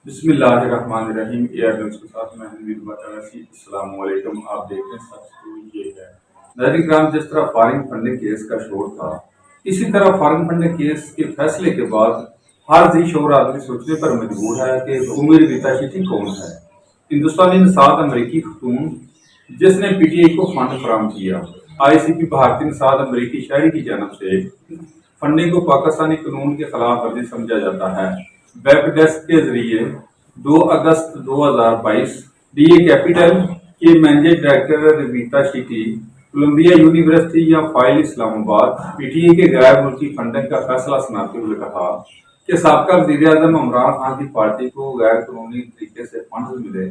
بسم اللہ الرحمن الرحیم ایئرلائنس کے ساتھ میں حمید بچاسی السلام علیکم۔ آپ دیکھیں سب سے یہ ہے ناظرین کرام، جس طرح فارغ فنڈنگ کیس کا شور تھا، اسی طرح فارغ فنڈنگ کیس کے فیصلے کے بعد ہر ذی شعور آدمی سوچنے پر مجبور ہے کہ عمر ریتا شیٹی کون ہے؟ ہندوستانی نژاد امریکی خاتون جس نے پی ٹی آئی کو فنڈ فراہم کیا۔ آئی سی پی بھارتی نژاد امریکی شہری کی جانب سے فنڈنگ کو پاکستانی قانون کے خلاف ورزی سمجھا جاتا ہے۔ ویب ڈیسک کے ذریعے 2 اگست 2022 ڈی اے کیپٹل کے managing director Rita Shetty Columbia University یا file Islamabad P T I کے غیر ملکی فنڈنگ کا فیصلہ سناتے ہوئے کہا کہ سابقہ وزیر اعظم عمران خان کی پارٹی کو غیر قانونی طریقے سے فنڈز ملے۔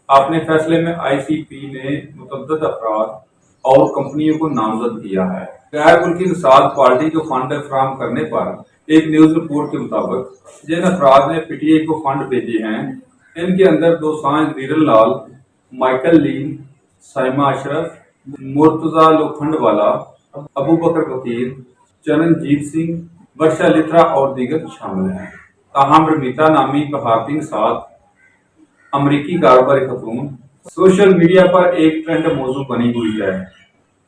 اپنے فیصلے میں آئی سی پی نے متعدد افراد اور کمپنیوں کو نامزد کیا ہے۔ غیر ملکی نژاد پارٹی کو فنڈ فراہم کرنے پر ایک نیوز رپورٹ کے مطابق جن افراد نے پی ٹی آئی کو فنڈ بھیجے ہیں، ان کے اندر دو سائنس ویرن لال، مائیکل لین، سائمہ اشرف، مرتضی لوکھنڈ والا، ابو بکر فقیر، چرنجیت سنگھ، ورشا لتھرا اور دیگر شامل ہیں۔ تاہم ریتا نامی بھارتی نژاد امریکی کاروباری خاتون سوشل میڈیا پر ایک ٹرینڈ موضوع بنی ہوئی ہے۔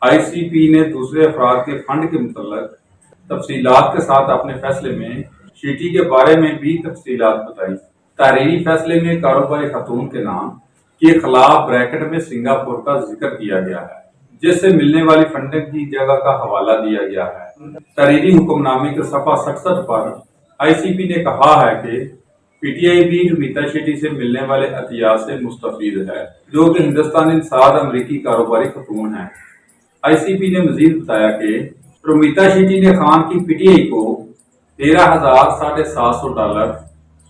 آئی سی پی نے دوسرے افراد کے فنڈ کے متعلق تفصیلات کے ساتھ اپنے فیصلے میں شیٹی کے بارے میں بھی تفصیلات بتائی۔ تحریری فیصلے میں کاروباری خاتون کے نام کے خلاف بریکٹ میں سنگاپور کا ذکر کیا گیا ہے، جس سے ملنے والی فنڈنگ کی جگہ کا حوالہ دیا گیا ہے۔ تحریری حکم نامے کے صفحہ 67 پر آئی سی پی نے کہا ہے کہ پی ٹی آئی بھی ریتا شیٹی سے ملنے والے عطیات سے مستفید ہے، جو کہ ہندوستانی نژاد امریکی کاروباری خاتون ہیں۔ آئی سی پی نے مزید بتایا کہ ریتا شیٹی نے خان کی پی ٹی آئی کو $13,750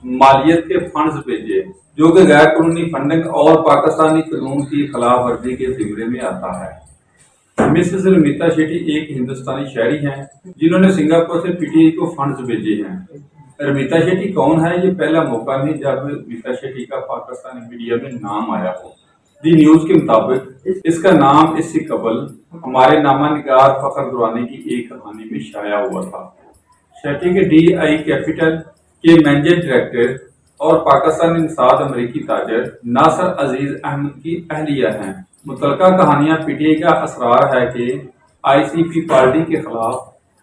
مالیت کے فنڈز بھیجے، جو کہ غیر قانونی فنڈنگ اور پاکستانی قانون کی خلاف ورزی کے زمرے میں آتا ہے۔ مسز ریتا شیٹی ایک ہندوستانی شہری ہیں جنہوں نے سنگاپور سے پی ٹی آئی کو فنڈز بھیجے ہیں۔ ریتا شیٹی کون ہے؟ یہ پہلا موقع نہیں جب ریتا شیٹی کا پاکستانی میڈیا میں نام آیا ہو۔ دی نیوز کے مطابق اس کا نام اس سے قبل ہمارے نامہ نگار فخر دورانی کی ایک کہانی میں شائع ہوا تھا۔ شیٹی کے ڈی آئی کیپٹل کے مینیجنگ ڈائریکٹر اور پاکستانی نژاد امریکی تاجر ناصر عزیز احمد کی اہلیہ ہیں۔ متعلقہ کہانیاں پی ٹی آئی کا اصرار ہے کہ آئی سی پی پارٹی کے خلاف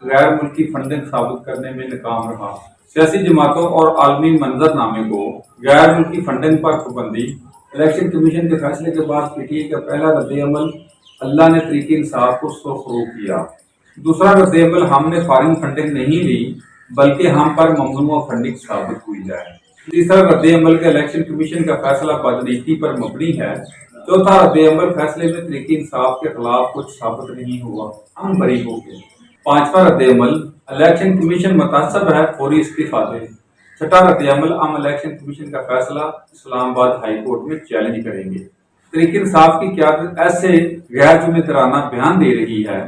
غیر ملکی فنڈنگ ثابت کرنے میں ناکام رہا۔ سیاسی جماعتوں اور عالمی منظر نامے کو غیر ملکی فنڈنگ پر پابندی۔ الیکشن کمیشن کے فیصلے کے بعد پی ٹی آئی کا پہلا رد عمل اللہ نے طریق انصاف کو سرخرو کیا۔ دوسرا رد عمل ہم نے فارغ فنڈنگ نہیں لی بلکہ ہم پر ممنوع فنڈنگ ثابت ہوئی ہے۔ تیسرا رد عمل کے الیکشن کمیشن کا فیصلہ بدنیتی پر مبنی ہے۔ چوتھا رد عمل فیصلے میں طریق انصاف کے خلاف کچھ ثابت نہیں ہوا، ہم بری ہو گئے۔ پانچواں رد عمل الیکشن کمیشن متعصب ہے، فوری استعفا دے۔ چھٹا رد عمل ہم الیکشن کمیشن کا فیصلہ اسلام آباد ہائی کورٹ میں چیلنج کریں گے۔ طریق انصاف کی قیادت ایسے غیر ذمہ بیان دے رہی ہے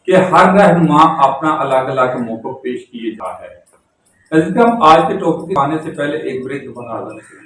کہ ہر رہنما اپنا الگ الگ موقف پیش کیے جا ہے۔ آج کے ٹاپک آنے سے پہلے ایک بریک دوبارہ